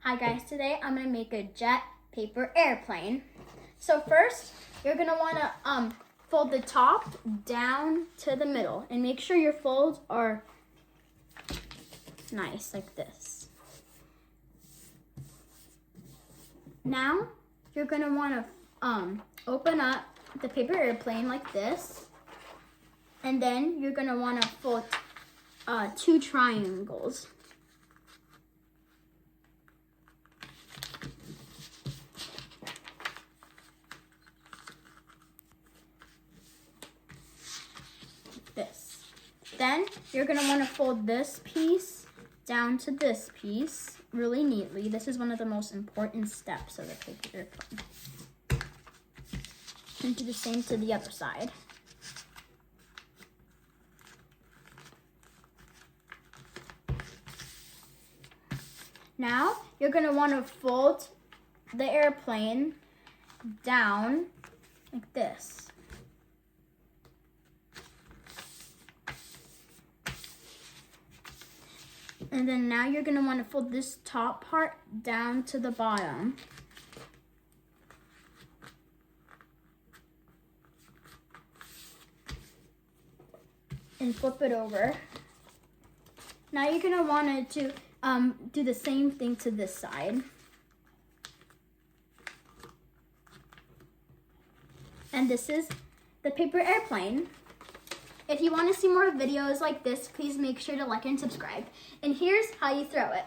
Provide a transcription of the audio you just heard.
Hi guys, today I'm gonna make a jet paper airplane. So first, you're gonna wanna fold the top down to the middle and make sure your folds are nice like this. Now, you're gonna wanna open up the paper airplane like this, and then you're gonna wanna fold two triangles. This. Then you're gonna want to fold this piece down to this piece really neatly. This is one of the most important steps of the paper airplane. And do the same to the other side. Now you're gonna want to fold the airplane down like this. And then now you're gonna want to fold this top part down to the bottom. And flip it over. Now you're gonna want to do the same thing to this side. And this is the paper airplane. If you want to see more videos like this, please make sure to like and subscribe. And here's how you throw it.